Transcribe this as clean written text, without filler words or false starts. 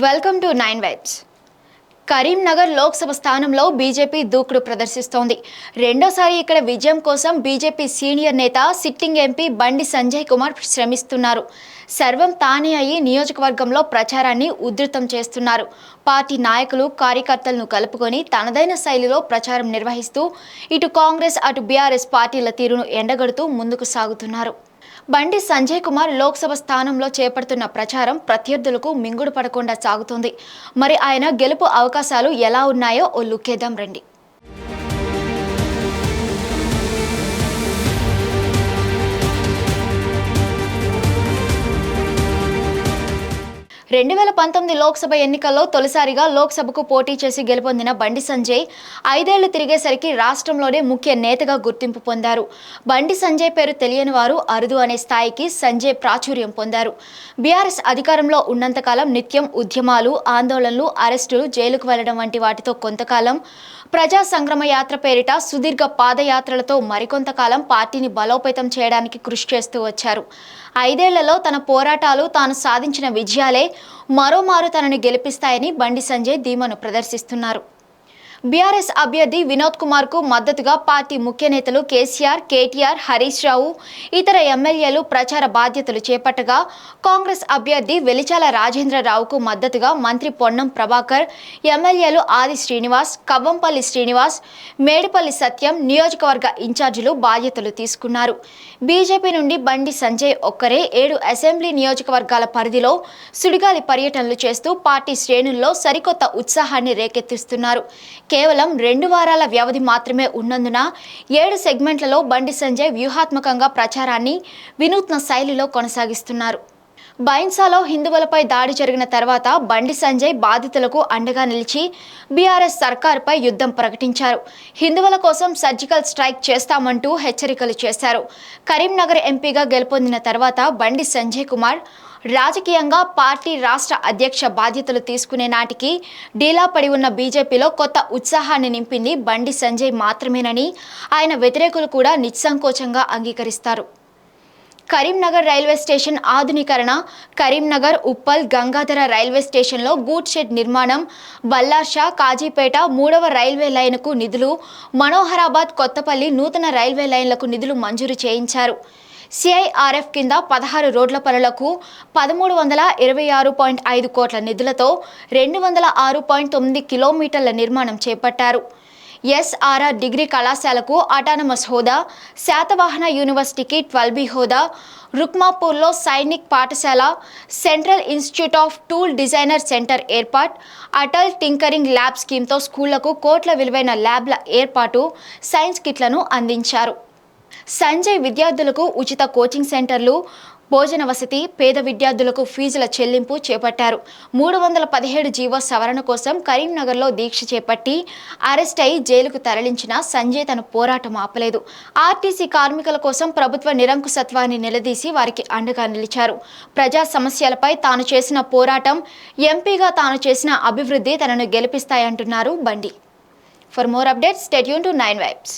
Welcome to 9 vibes. Karimnagar Lok Sabha స్థానంలో BJP దూకుడు ప్రదర్శిస్తోంది. రెండోసారి ఇక్కడ విజయం కోసం బీజేపీ సీనియర్ నేత సిట్టింగ్ ఎంపీ బండి సంజయ్ కుమార్ శ్రమిస్తున్నారు. సర్వం తానే అయి నియోజకవర్గంలో ప్రచారాన్ని ఉధృతం చేస్తున్నారు. పార్టీ నాయకులు కార్యకర్తలను కలుపుకొని తనదైన శైలిలో ప్రచారం నిర్వహిస్తూ ఇటు కాంగ్రెస్ అటు బీఆర్ఎస్ పార్టీల తీరును ఎండగడుతూ ముందుకు సాగుతున్నారు. బండి సంజయ్ కుమార్ లోక్సభ స్థానంలో చేపడుతున్న ప్రచారం ప్రత్యర్థులకు మింగుడు పడకుండా సాగుతోంది. మరి ఆయన గెలుపు అవకాశాలు ఎలా ఉన్నాయో ఓ లుక్కేద్దాం రండి. 2019 లోక్సభ ఎన్నికల్లో తొలిసారిగా లోక్సభకు పోటీ చేసి గెలుపొందిన బండి సంజయ్ 5 ఏళ్లు తిరిగేసరికి రాష్ట్రంలోనే ముఖ్య నేతగా గుర్తింపు పొందారు. బండి సంజయ్ పేరు తెలియని వారు అరుదు అనే స్థాయికి సంజయ్ ప్రాచుర్యం పొందారు. బీఆర్ఎస్ అధికారంలో ఉన్నంతకాలం నిత్యం ఉద్యమాలు, ఆందోళనలు, అరెస్టులు, జైలుకు వెళ్లడం వంటి వాటితో కొంతకాలం, ప్రజా సంగ్రమ యాత్ర పేరిట సుదీర్ఘ పాదయాత్రలతో మరికొంతకాలం పార్టీని బలోపేతం చేయడానికి కృషి చేస్తూ వచ్చారు. 5 ఏళ్లలో తన పోరాటాలు, తాను సాధించిన విజయాలే మరోమారు తనను గెలిపిస్తాయని బండి సంజయ్ ధీమాను ప్రదర్శిస్తున్నారు. బీఆర్ఎస్ అభ్యర్థి వినోద్ కుమార్ కు మద్దతుగా పార్టీ ముఖ్య నేతలు కేసీఆర్, కేటీఆర్, హరీష్ రావు, ఇతర ఎమ్మెల్యేలు ప్రచార బాధ్యతలు చేపట్టగా, కాంగ్రెస్ అభ్యర్థి వెలిచాల రాజేంద్రరావుకు మద్దతుగా మంత్రి పొన్నం ప్రభాకర్, ఎమ్మెల్యేలు ఆది శ్రీనివాస్, కవ్వంపల్లి శ్రీనివాస్, మేడిపల్లి సత్యం నియోజకవర్గ ఇన్ఛార్జీలు బాధ్యతలు తీసుకున్నారు. బీజేపీ నుండి బండి సంజయ్ ఒక్కరే 7 అసెంబ్లీ నియోజకవర్గాల పరిధిలో సుడిగాలి పర్యటనలు చేస్తూ పార్టీ శ్రేణుల్లో సరికొత్త ఉత్సాహాన్ని రేకెత్తిస్తున్నారు. కేవలం 2 వారాల వ్యవధి మాత్రమే ఉన్నందున 7 సెగ్మెంట్లలో బండి సంజయ్ వ్యూహాత్మకంగా ప్రచారాన్ని వినూత్న శైలిలో కొనసాగిస్తున్నారు. బైన్సాలో హిందువులపై దాడి జరిగిన తర్వాత బండి సంజయ్ బాధితులకు అండగా నిలిచి బీఆర్ఎస్ సర్కారుపై యుద్ధం ప్రకటించారు. హిందువుల కోసం సర్జికల్ స్ట్రైక్ చేస్తామంటూ హెచ్చరికలు చేశారు. కరీంనగర్ ఎంపీగా గెలుపొందిన తర్వాత బండి సంజయ్ కుమార్ రాజకీయంగా పార్టీ రాష్ట్ర అధ్యక్ష బాధ్యతలు తీసుకునే నాటికి డీలా పడి ఉన్న బీజేపీలో కొత్త ఉత్సాహాన్ని నింపింది బండి సంజయ్ మాత్రమేనని ఆయన వ్యతిరేకులు కూడా నిస్సంకోచంగా అంగీకరిస్తారు. కరీంనగర్ రైల్వే స్టేషన్ ఆధునీకరణ, కరీంనగర్, ఉప్పల్, గంగాధర రైల్వే స్టేషన్లో గూడ్ షెడ్ నిర్మాణం, బల్లార్షా, కాజీపేట 3వ రైల్వే లైన్కు నిధులు, మనోహరాబాద్, కొత్తపల్లి నూతన రైల్వే లైన్లకు నిధులు మంజూరు చేయించారు. సిఐఆర్ఎఫ్ కింద 16 రోడ్ల పనులకు 1326.5 కోట్ల నిధులతో 206.9 కిలోమీటర్ల నిర్మాణం చేపట్టారు. ఎస్ఆర్ఆర్ డిగ్రీ కళాశాలకు అటానమస్ హోదా, శాతవాహన యూనివర్సిటీకి 12B హోదా, రుక్మాపూర్లో సైనిక్ పాఠశాల, central institute of tool designer centre ఏర్పాటు, అటల్ టింకరింగ్ ల్యాబ్ స్కీమ్తో స్కూళ్లకు కోట్ల విలువైన ల్యాబ్ల ఏర్పాటు, సైన్స్ కిట్లను అందించారు. సంజయ్ విద్యార్థులకు ఉచిత కోచింగ్ సెంటర్లు, భోజన వసతి, పేద విద్యార్థులకు ఫీజుల చెల్లింపు చేపట్టారు. 317 జీవో సవరణ కోసం కరీంనగర్లో దీక్ష చేపట్టి అరెస్ట్ అయి జైలుకు తరలించిన సంజయ్ తన పోరాటం ఆపలేదు. ఆర్టీసీ కార్మికుల కోసం ప్రభుత్వ నిరంకుశత్వాన్ని నిలదీసి వారికి అండగా నిలిచారు. ప్రజా సమస్యలపై తాను చేసిన పోరాటం, ఎంపీగా తాను చేసిన అభివృద్ధి తనను గెలిపిస్తాయంటున్నారు బండి. For more updates stay tune to 9 vibes.